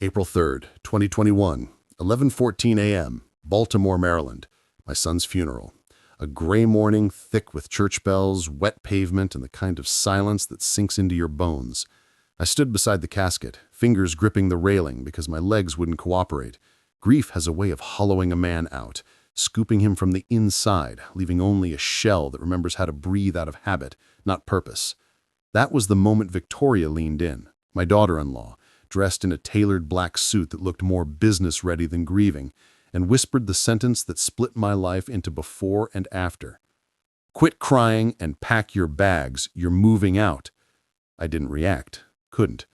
April 3rd, 2021, 11:14 a.m., Baltimore, Maryland. My son's funeral. A gray morning, thick with church bells, wet pavement, and the kind of silence that sinks into your bones. I stood beside the casket, fingers gripping the railing because my legs wouldn't cooperate. Grief has a way of hollowing a man out, scooping him from the inside, leaving only a shell that remembers how to breathe out of habit, not purpose. That was the moment Victoria leaned in, my daughter-in-law, dressed in a tailored black suit that looked more business-ready than grieving, and whispered the sentence that split my life into before and after. "Quit crying and pack your bags, you're moving out." I didn't react, couldn't.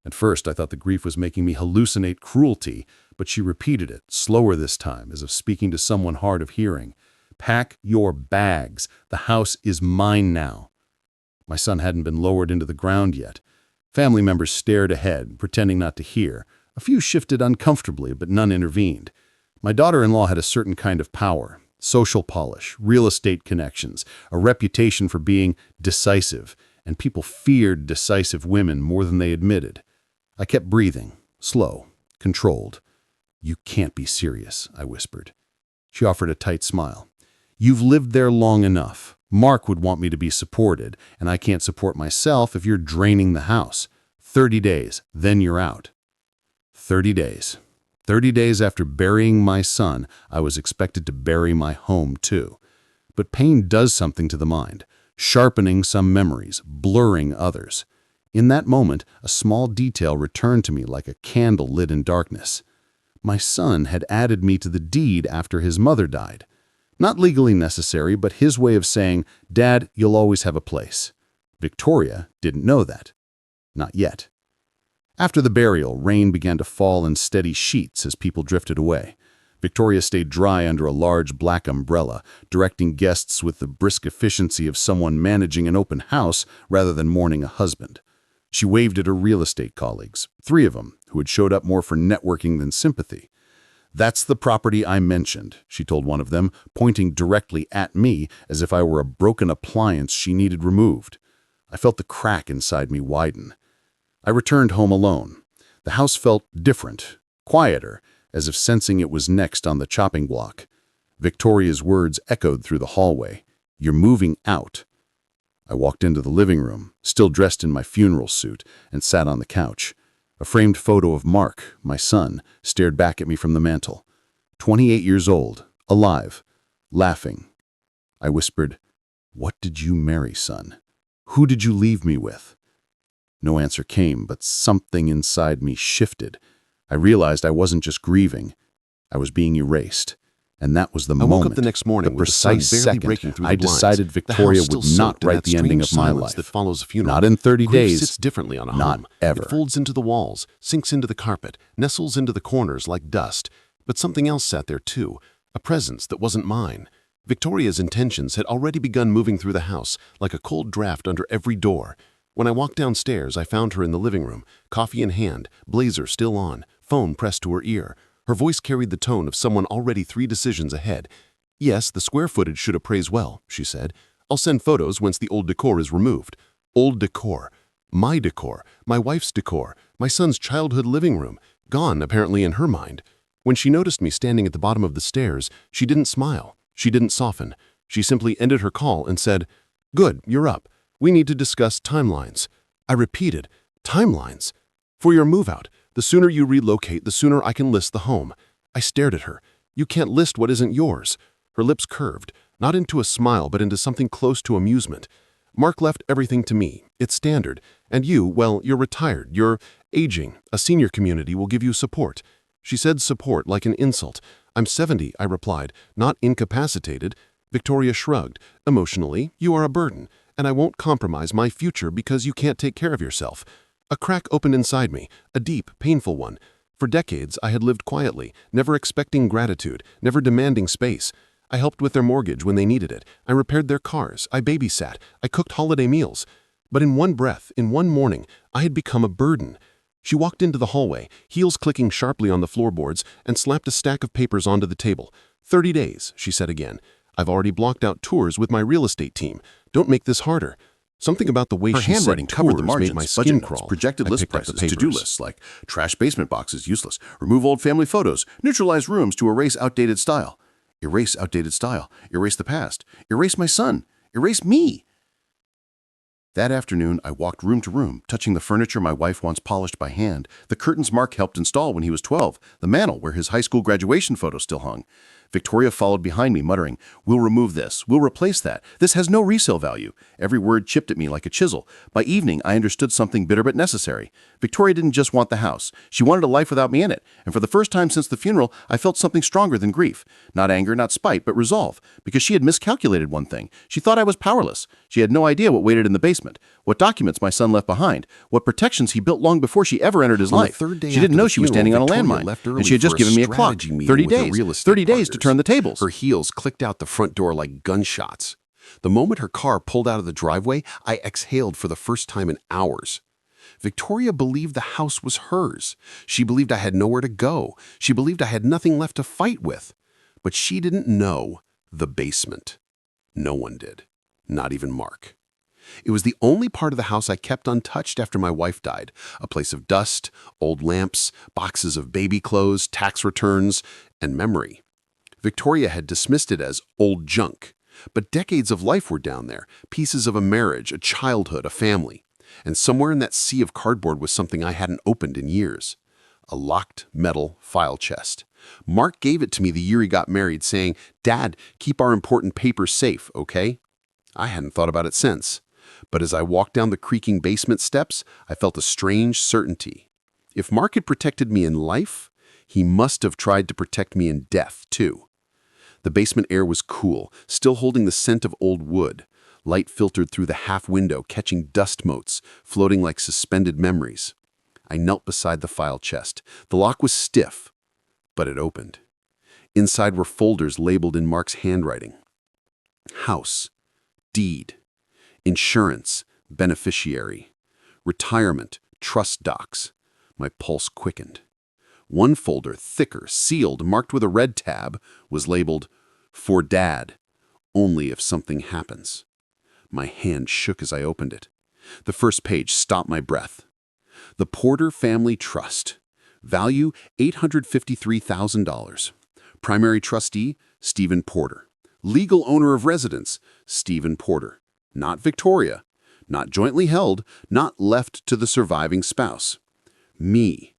At first, I thought the grief was making me hallucinate cruelty, but she repeated it, slower this time, as if speaking to someone hard of hearing. "Pack your bags. The house is mine now." My son hadn't been lowered into the ground yet. Family members stared ahead, pretending not to hear. A few shifted uncomfortably, but none intervened. My daughter-in-law had a certain kind of power, social polish, real estate connections, a reputation for being decisive, and people feared decisive women more than they admitted. I kept breathing, slow, controlled. "You can't be serious," I whispered. She offered a tight smile. "You've lived there long enough. Mark would want me to be supported, and I can't support myself if you're draining the house. 30 days, then you're out." 30 days. 30 days after burying my son, I was expected to bury my home too. But pain does something to the mind, sharpening some memories, blurring others. In that moment, a small detail returned to me like a candle lit in darkness. My son had added me to the deed after his mother died. Not legally necessary, but his way of saying, "Dad, you'll always have a place." Victoria didn't know that. Not yet. After the burial, rain began to fall in steady sheets as people drifted away. Victoria stayed dry under a large black umbrella, directing guests with the brisk efficiency of someone managing an open house rather than mourning a husband. She waved at her real estate colleagues, 3 of them, who had showed up more for networking than sympathy. "That's the property I mentioned," she told one of them, pointing directly at me as if I were a broken appliance she needed removed. I felt the crack inside me widen. I returned home alone. The house felt different, quieter, as if sensing it was next on the chopping block. Victoria's words echoed through the hallway. "You're moving out." I walked into the living room, still dressed in my funeral suit, and sat on the couch. A framed photo of Mark, my son, stared back at me from the mantel. 28 years old, alive, laughing. I whispered, "What did you marry, son? Who did you leave me with?" No answer came, but something inside me shifted. I realized I wasn't just grieving. I was being erased. And that was the moment, woke up the next morning the with the sun precise barely second breaking through the I blinds. decided The Victoria house still would not soaked in write that the ending of strange my silence life. that follows a funeral. Not in 30 Grief days. sits differently on a Not home. ever. It folds into the walls, sinks into the carpet, nestles into the corners like dust. But something else sat there too, a presence that wasn't mine. Victoria's intentions had already begun moving through the house, like a cold draft under every door. When I walked downstairs, I found her in the living room, coffee in hand, blazer still on, phone pressed to her ear. Her voice carried the tone of someone already 3 decisions ahead. "Yes, the square footage should appraise well," she said. "I'll send photos once the old decor is removed." Old decor. My decor. My wife's decor. My son's childhood living room. Gone, apparently, in her mind. When she noticed me standing at the bottom of the stairs, she didn't smile. She didn't soften. She simply ended her call and said, "Good, you're up. We need to discuss timelines." I repeated, "Timelines? For your move-out. The sooner you relocate, the sooner I can list the home." I stared at her. "You can't list what isn't yours." Her lips curved, not into a smile but into something close to amusement. "Mark left everything to me. It's standard. And you, well, you're retired. You're aging. A senior community will give you support." She said support like an insult. "I'm 70, I replied, "not incapacitated." Victoria shrugged. "Emotionally, you are a burden, and I won't compromise my future because you can't take care of yourself." A crack opened inside me, a deep, painful one. For decades, I had lived quietly, never expecting gratitude, never demanding space. I helped with their mortgage when they needed it. I repaired their cars. I babysat. I cooked holiday meals. But in one breath, in one morning, I had become a burden. She walked into the hallway, heels clicking sharply on the floorboards, and slapped a stack of papers onto the table. 30 days, she said again. "I've already blocked out tours with my real estate team. Don't make this harder." Something about the way Her she handwriting said covered the tours margins, made my budget skin notes, crawl. projected I list picked up the prices, to-do papers. lists like trash basement boxes useless, remove old family photos, neutralize rooms to erase outdated style. Erase outdated style, erase the past, erase my son, erase me. That afternoon, I walked room to room, touching the furniture my wife once polished by hand, the curtains Mark helped install when he was 12, the mantel where his high school graduation photo still hung. Victoria followed behind me, muttering, "We'll remove this. We'll replace that. This has no resale value." Every word chipped at me like a chisel. By evening, I understood something bitter but necessary. Victoria didn't just want the house. She wanted a life without me in it. And for the first time since the funeral, I felt something stronger than grief. Not anger, not spite, but resolve. Because she had miscalculated one thing. She thought I was powerless. She had no idea what waited in the basement, what documents my son left behind, what protections he built long before she ever entered his On the life. third day She didn't after know the she was funeral, standing on a Victoria landmine. left early And she had just for a given me a clock. strategy meeting 30 with her days. real estate 30 days to partners. turn the tables. Her heels clicked out the front door like gunshots. The moment her car pulled out of the driveway, I exhaled for the first time in hours. Victoria believed the house was hers. She believed I had nowhere to go. She believed I had nothing left to fight with. But she didn't know the basement. No one did. Not even Mark. It was the only part of the house I kept untouched after my wife died. A place of dust, old lamps, boxes of baby clothes, tax returns, and memory. Victoria had dismissed it as old junk. But decades of life were down there, pieces of a marriage, a childhood, a family. And somewhere in that sea of cardboard was something I hadn't opened in years. A locked metal file chest. Mark gave it to me the year he got married, saying, "Dad, keep our important papers safe, okay?" I hadn't thought about it since. But as I walked down the creaking basement steps, I felt a strange certainty. If Mark had protected me in life, he must have tried to protect me in death, too. The basement air was cool, still holding the scent of old wood. Light filtered through the half window, catching dust motes, floating like suspended memories. I knelt beside the file chest. The lock was stiff, but it opened. Inside were folders labeled in Mark's handwriting. House, deed, insurance, beneficiary, retirement, trust docs. My pulse quickened. One folder, thicker, sealed, marked with a red tab, was labeled, "For Dad, only if something happens." My hand shook as I opened it. The first page stopped my breath. The Porter Family Trust. Value $853,000. Primary trustee, Stephen Porter. Legal owner of residence, Stephen Porter. Not Victoria. Not jointly held, not left to the surviving spouse. Me.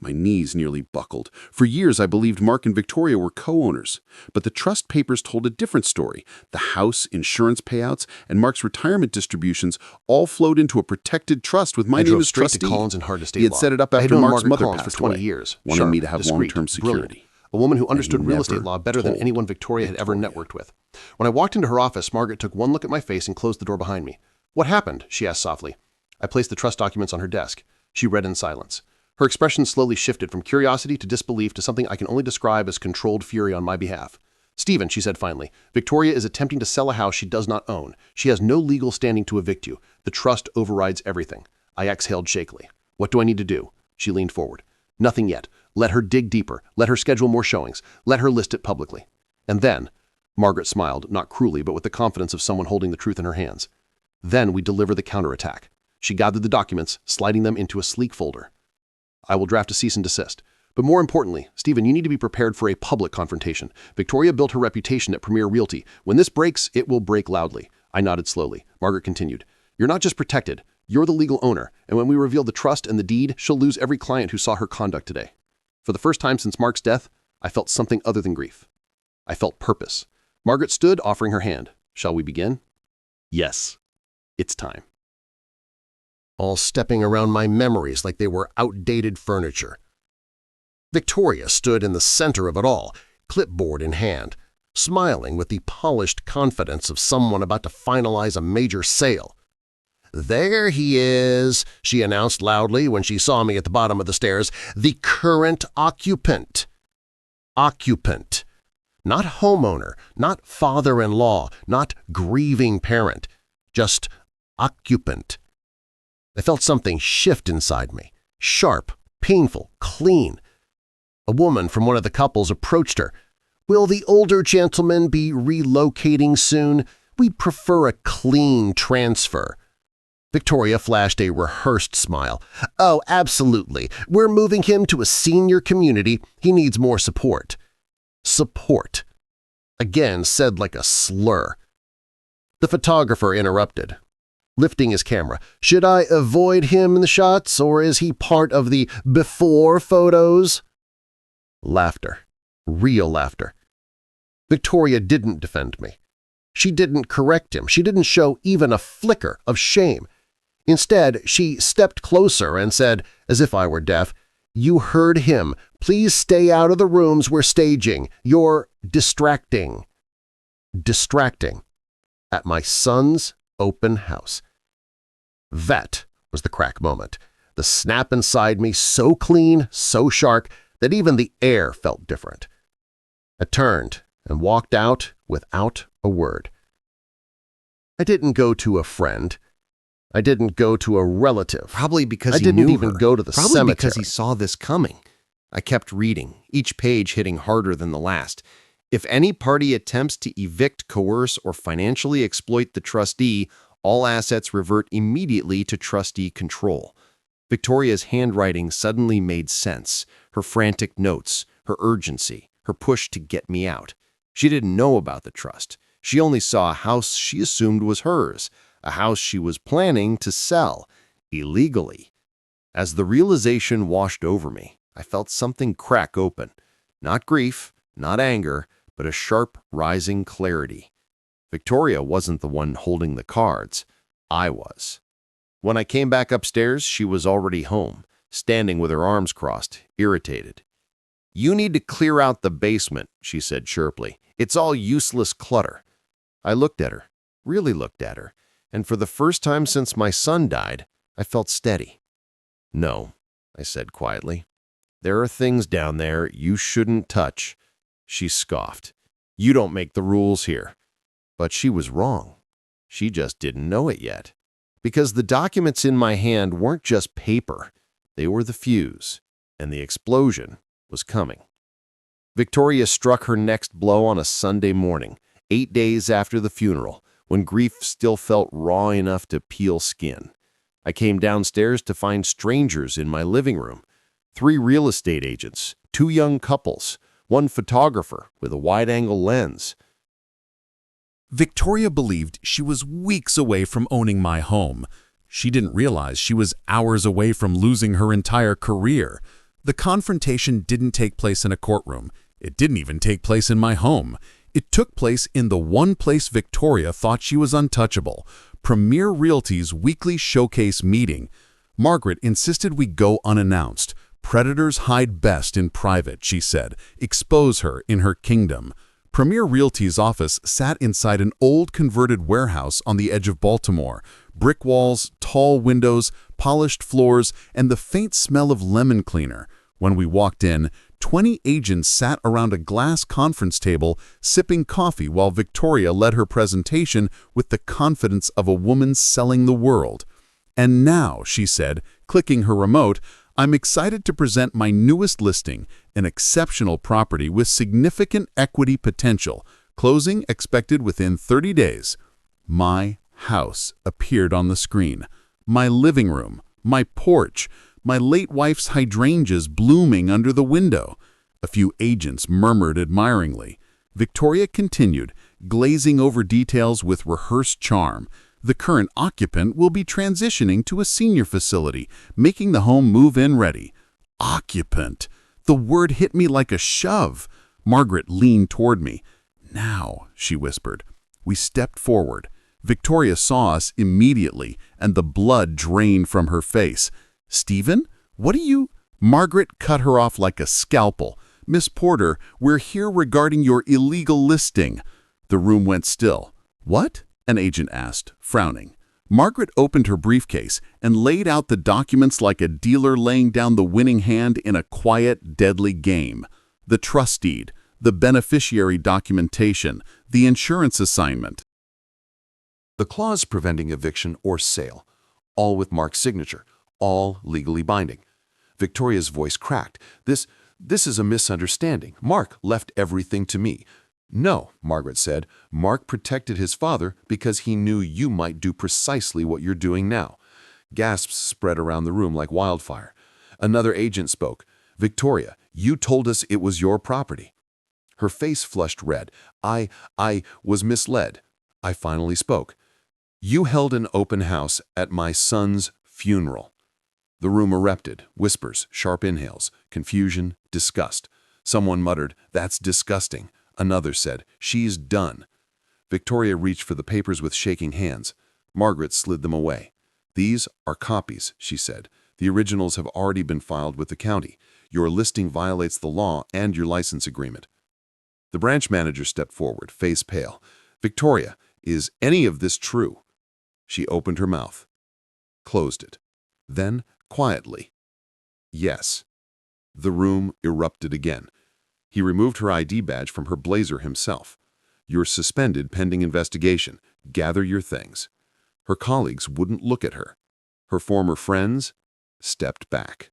My knees nearly buckled. For years, I believed Mark and Victoria were co-owners. But the trust papers told a different story. The house, insurance payouts, and Mark's retirement distributions all flowed into a protected trust with my name as straight trustee. to Collins and Hard Estate He had Law. set it up I had after known Mark's Margaret mother Collins passed for 20 away, years. wanting Sharp, me to have discreet, long-term brilliant. security. A woman who he understood real estate never law better than told anyone Victoria had ever Victoria. networked with. When I walked into her office, Margaret took one look at my face and closed the door behind me. "What happened?" she asked softly. I placed the trust documents on her desk. She read in silence. Her expression slowly shifted from curiosity to disbelief to something I can only describe as controlled fury on my behalf. "Stephen," she said finally, "Victoria is attempting to sell a house she does not own. She has no legal standing to evict you. The trust overrides everything." I exhaled shakily. "What do I need to do?" She leaned forward. "Nothing yet. Let her dig deeper. Let her schedule more showings. Let her list it publicly. And then," Margaret smiled, not cruelly, but with the confidence of someone holding the truth in her hands, "then we deliver the counterattack." She gathered the documents, sliding them into a sleek folder. "I will draft a cease and desist. But more importantly, Stephen, you need to be prepared for a public confrontation. Victoria built her reputation at Premier Realty. When this breaks, it will break loudly." I nodded slowly. Margaret continued, "You're not just protected. You're the legal owner. And when we reveal the trust and the deed, she'll lose every client who saw her conduct today." For the first time since Mark's death, I felt something other than grief. I felt purpose. Margaret stood, offering her hand. "Shall we begin?" "Yes. It's time." All stepping around my memories like they were outdated furniture. Victoria stood in the center of it all, clipboard in hand, smiling with the polished confidence of someone about to finalize a major sale. "There he is," she announced loudly when she saw me at the bottom of the stairs, "the current occupant." Occupant. Not homeowner, not father-in-law, not grieving parent, just occupant. I felt something shift inside me, sharp, painful, clean. A woman from one of the couples approached her. "Will the older gentleman be relocating soon? We'd prefer a clean transfer." Victoria flashed a rehearsed smile. "Oh, absolutely. We're moving him to a senior community. He needs more support." Support. Again said like a slur. The photographer interrupted, lifting his camera. "Should I avoid him in the shots, or is he part of the before photos?" Laughter. Real laughter. Victoria didn't defend me. She didn't correct him. She didn't show even a flicker of shame. Instead, she stepped closer and said, as if I were deaf, "You heard him. Please stay out of the rooms we're staging. You're distracting." Distracting. At my son's open house. That was the crack moment. The snap inside me so clean, so sharp, that even the air felt different. I turned and walked out without a word. I didn't go to a friend. I didn't go to a relative. Probably because I he didn't knew even her. go to the Probably cemetery. because he saw this coming. I kept reading, each page hitting harder than the last. If any party attempts to evict, coerce, or financially exploit the trustee, all assets revert immediately to trustee control. Victoria's handwriting suddenly made sense. Her frantic notes, her urgency, her push to get me out. She didn't know about the trust. She only saw a house she assumed was hers, a house she was planning to sell, illegally. As the realization washed over me, I felt something crack open. Not grief, not anger, but a sharp, rising clarity. Victoria wasn't the one holding the cards. I was. When I came back upstairs, she was already home, standing with her arms crossed, irritated. "You need to clear out the basement," she said sharply. "It's all useless clutter." I looked at her, really looked at her, and for the first time since my son died, I felt steady. "No," I said quietly. "There are things down there you shouldn't touch." She scoffed. "You don't make the rules here." But she was wrong. She just didn't know it yet. Because the documents in my hand weren't just paper. They were the fuse, and the explosion was coming. Victoria struck her next blow on a Sunday morning, 8 days after the funeral, when grief still felt raw enough to peel skin. I came downstairs to find strangers in my living room. 3 real estate agents, 2 young couples, 1 photographer with a wide-angle lens. Victoria believed she was weeks away from owning my home. She didn't realize she was hours away from losing her entire career. The confrontation didn't take place in a courtroom. It didn't even take place in my home. It took place in the one place Victoria thought she was untouchable, Premier Realty's weekly showcase meeting. Margaret insisted we go unannounced. Predators hide best in private, she said. Expose her in her kingdom. Premier Realty's office sat inside an old converted warehouse on the edge of Baltimore. Brick walls, tall windows, polished floors, and the faint smell of lemon cleaner. When we walked in, 20 agents sat around a glass conference table sipping coffee while Victoria led her presentation with the confidence of a woman selling the world. "And now," she said, clicking her remote, "I'm excited to present my newest listing, an exceptional property with significant equity potential, closing expected within 30 days. My house appeared on the screen. My living room, my porch, my late wife's hydrangeas blooming under the window. A few agents murmured admiringly. Victoria continued, glazing over details with rehearsed charm. The current occupant will be transitioning to a senior facility, making the home move-in ready. Occupant. The word hit me like a shove. Margaret leaned toward me. "Now," she whispered. We stepped forward. Victoria saw us immediately, and the blood drained from her face. "Stephen, what do you—" Margaret cut her off like a scalpel. "Miss Porter, we're here regarding your illegal listing." The room went still. "What?" an agent asked, frowning. Margaret opened her briefcase and laid out the documents like a dealer laying down the winning hand in a quiet, deadly game. The trust deed, the beneficiary documentation, the insurance assignment. The clause preventing eviction or sale, all with Mark's signature, all legally binding. Victoria's voice cracked. This is a misunderstanding. Mark left everything to me." "No," Margaret said. "Mark protected his father because he knew you might do precisely what you're doing now. Gasps spread around the room like wildfire. Another agent spoke. "Victoria, you told us it was your property." Her face flushed red. I was misled." I finally spoke. "You held an open house at my son's funeral." The room erupted. Whispers, sharp inhales, confusion, disgust. Someone muttered, "That's disgusting." Another said, "She's done." Victoria reached for the papers with shaking hands. Margaret slid them away. "These are copies," she said. "The originals have already been filed with the county. Your listing violates the law and your license agreement." The branch manager stepped forward, face pale. "Victoria, is any of this true?" She opened her mouth, closed it. Then, quietly, "Yes." The room erupted again. He removed her ID badge from her blazer himself. "You're suspended pending investigation. Gather your things." Her colleagues wouldn't look at her. Her former friends stepped back.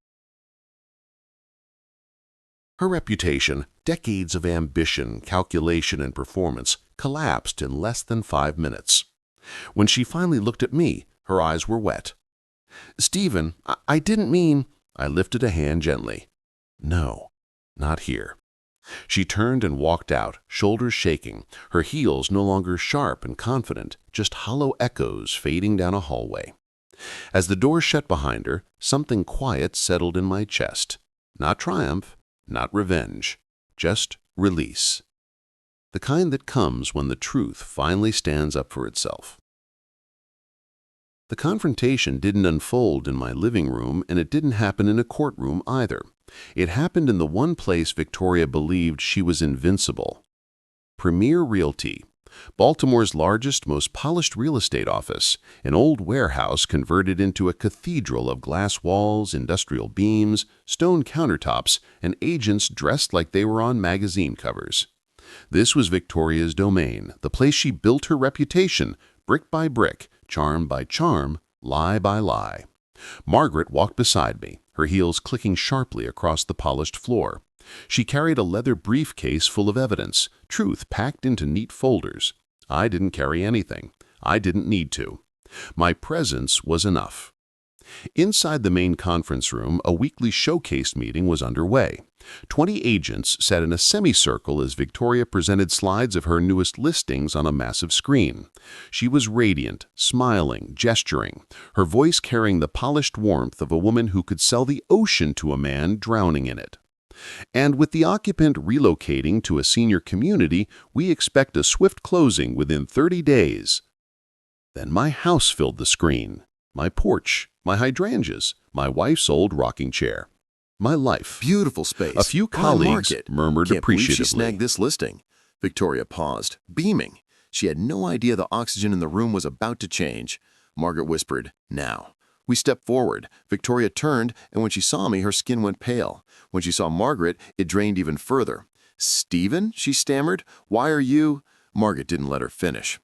Her reputation, decades of ambition, calculation, and performance collapsed in less than 5 minutes. When she finally looked at me, her eyes were wet. "Stephen, I didn't mean—" I lifted a hand gently. "No, not here." She turned and walked out, shoulders shaking, her heels no longer sharp and confident, just hollow echoes fading down a hallway. As the door shut behind her, something quiet settled in my chest. Not triumph, not revenge, just release. The kind that comes when the truth finally stands up for itself. The confrontation didn't unfold in my living room, and it didn't happen in a courtroom either. It happened in the one place Victoria believed she was invincible. Premier Realty, Baltimore's largest, most polished real estate office, an old warehouse converted into a cathedral of glass walls, industrial beams, stone countertops, and agents dressed like they were on magazine covers. This was Victoria's domain, the place she built her reputation, brick by brick, charm by charm, lie by lie. Margaret walked beside me, her heels clicking sharply across the polished floor. She carried a leather briefcase full of evidence, truth packed into neat folders. I didn't carry anything. I didn't need to. My presence was enough. Inside the main conference room, a weekly showcase meeting was underway. 20 agents sat in a semicircle as Victoria presented slides of her newest listings on a massive screen. She was radiant, smiling, gesturing, her voice carrying the polished warmth of a woman who could sell the ocean to a man drowning in it. "And with the occupant relocating to a senior community, we expect a swift closing within 30 days. Then my house filled the screen. My porch, my hydrangeas, my wife's old rocking chair. My life. Beautiful space. A few colleagues murmured Can't believe appreciatively. she snagged this listing. Victoria paused, beaming. She had no idea the oxygen in the room was about to change. Margaret whispered, "Now." We stepped forward. Victoria turned, and when she saw me, her skin went pale. When she saw Margaret, it drained even further. "Stephen?" she stammered. "Why are you—" Margaret didn't let her finish.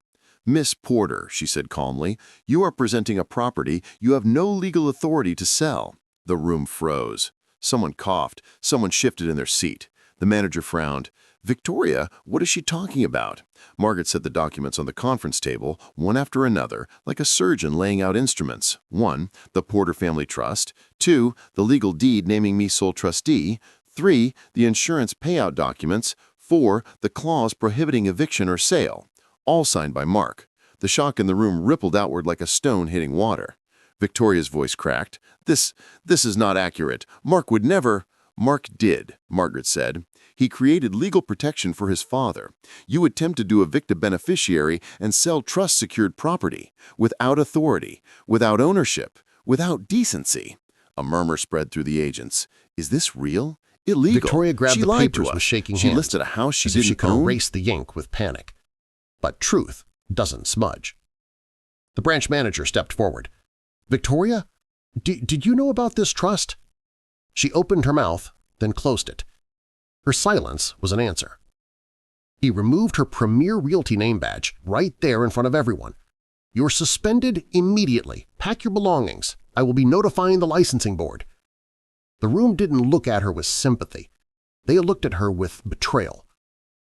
"Miss Porter," she said calmly, "you are presenting a property you have no legal authority to sell." The room froze. Someone coughed. Someone shifted in their seat. The manager frowned. "Victoria, what is she talking about?" Margaret set the documents on the conference table, one after another, like a surgeon laying out instruments. 1, the Porter Family Trust. 2, the legal deed naming me sole trustee. 3, the insurance payout documents. 4, the clause prohibiting eviction or sale. All signed by Mark. The shock in the room rippled outward like a stone hitting water. Victoria's voice cracked. This is not accurate. Mark would never—" "Mark did," Margaret said. "He created legal protection for his father. You attempted to evict a beneficiary and sell trust-secured property, without authority, without ownership, without decency." A murmur spread through the agents. "Is this real? Illegal." Victoria grabbed She the lied papers to us. with shaking She hands, listed a house she as if she didn't could own. erase the ink with panic. But truth doesn't smudge. The branch manager stepped forward. "Victoria, did you know about this trust?" She opened her mouth, then closed it. Her silence was an answer. He removed her Premier Realty name badge right there in front of everyone. "You're suspended immediately. Pack your belongings. I will be notifying the licensing board." The room didn't look at her with sympathy. They looked at her with betrayal.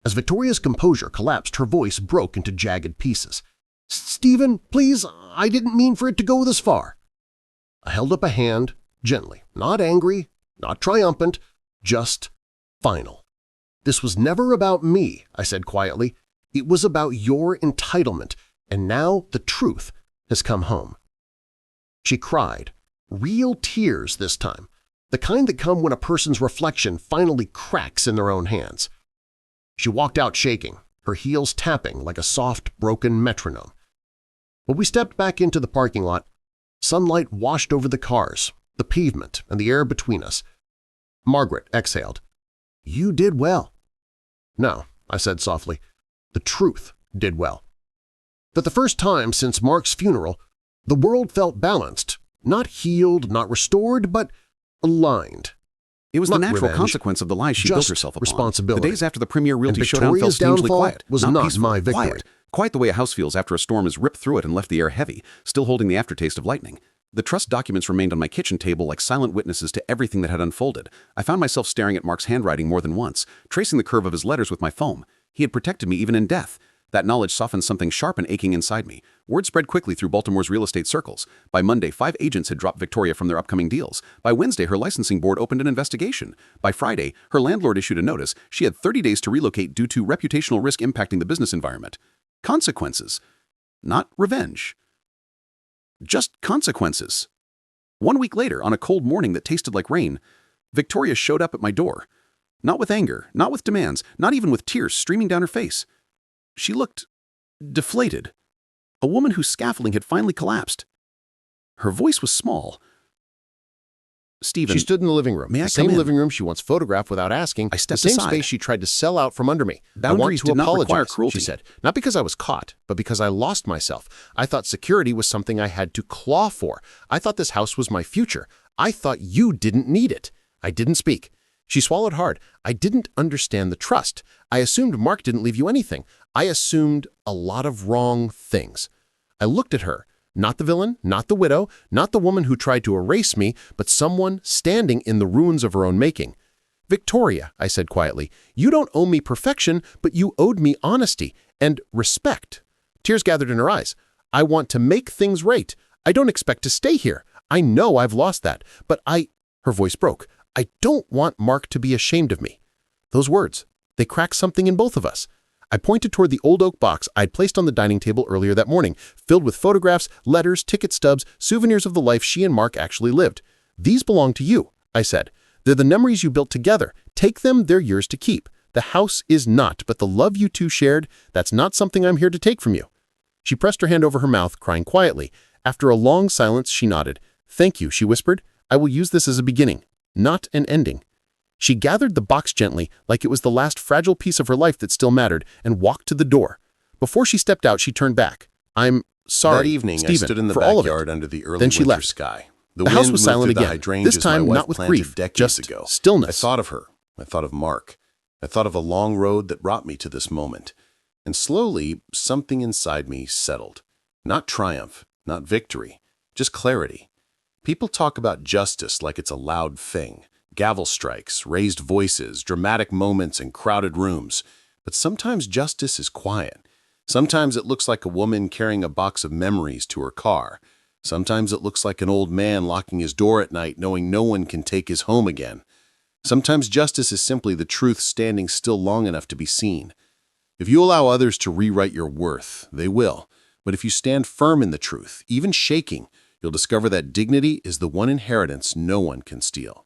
As Victoria's composure collapsed, her voice broke into jagged pieces. "Stephen, please, I didn't mean for it to go this far." I held up a hand, gently, not angry, not triumphant, just final. This was never about me, I said quietly. It was about your entitlement, and now the truth has come home. She cried, real tears this time, the kind that come when a person's reflection finally cracks in their own hands. She walked out shaking, her heels tapping like a soft, broken metronome. When we stepped back into the parking lot, sunlight washed over the cars, the pavement, and the air between us. Margaret exhaled. You did well. No, I said softly. The truth did well. For the first time since Mark's funeral, the world felt balanced, not healed, not restored, but aligned. It was Not the natural revenge, consequence of the lies she built just herself upon. responsibility. The days after the premier Realty And Showdown felt Victoria's strangely downfall quiet. was not peaceful, my victory. Quiet. Quite the way a house feels after a storm has ripped through it and left the air heavy, still holding the aftertaste of lightning. The trust documents remained on my kitchen table like silent witnesses to everything that had unfolded. I found myself staring at Mark's handwriting more than once, tracing the curve of his letters with my foam. He had protected me even in death. That knowledge softened something sharp and aching inside me. Word spread quickly through Baltimore's real estate circles. By Monday, 5 agents had dropped Victoria from their upcoming deals. By Wednesday, her licensing board opened an investigation. By Friday, her landlord issued a notice. She had 30 days to relocate due to reputational risk impacting the business environment. Consequences. Not revenge. Just consequences. 1 week later, on a cold morning that tasted like rain, Victoria showed up at my door. Not with anger, not with demands, not even with tears streaming down her face. She looked deflated, a woman whose scaffolding had finally collapsed. Her voice was small. Stephen, She stood in the living room, May I the same come in? living room she once photographed without asking, I stepped the same aside. space she tried to sell out from under me. Boundaries I want did to not require apologize, cruelty. she said, not because I was caught, but because I lost myself. I thought security was something I had to claw for. I thought this house was my future. I thought you didn't need it. I didn't speak. She swallowed hard. I didn't understand the trust. I assumed Mark didn't leave you anything. I assumed a lot of wrong things. I looked at her, not the villain, not the widow, not the woman who tried to erase me, but someone standing in the ruins of her own making. Victoria, I said quietly, you don't owe me perfection, but you owed me honesty and respect. Tears gathered in her eyes. I want to make things right. I don't expect to stay here. I know I've lost that, but her voice broke. I don't want Mark to be ashamed of me. Those words, they cracked something in both of us. I pointed toward the old oak box I'd placed on the dining table earlier that morning, filled with photographs, letters, ticket stubs, souvenirs of the life she and Mark actually lived. These belong to you, I said. They're the memories you built together. Take them, they're yours to keep. The house is not, but the love you two shared, that's not something I'm here to take from you. She pressed her hand over her mouth, crying quietly. After a long silence, she nodded. Thank you, she whispered. I will use this as a beginning, not an ending. She gathered the box gently, like it was the last fragile piece of her life that still mattered, and walked to the door. Before she stepped out, she turned back. I'm sorry, That evening, Stephen, I stood in the for all of it. backyard under the early Then she winter left. sky. The house wind was moved silent through the again, hydrangeas this time my wife not with planted grief, decades just ago. stillness. I thought of her. I thought of Mark. I thought of a long road that brought me to this moment. And slowly, something inside me settled. Not triumph, not victory, just clarity. People talk about justice like it's a loud thing. Gavel strikes, raised voices, dramatic moments in crowded rooms. But sometimes justice is quiet. Sometimes it looks like a woman carrying a box of memories to her car. Sometimes it looks like an old man locking his door at night knowing no one can take his home again. Sometimes justice is simply the truth standing still long enough to be seen. If you allow others to rewrite your worth, they will. But if you stand firm in the truth, even shaking, you'll discover that dignity is the one inheritance no one can steal.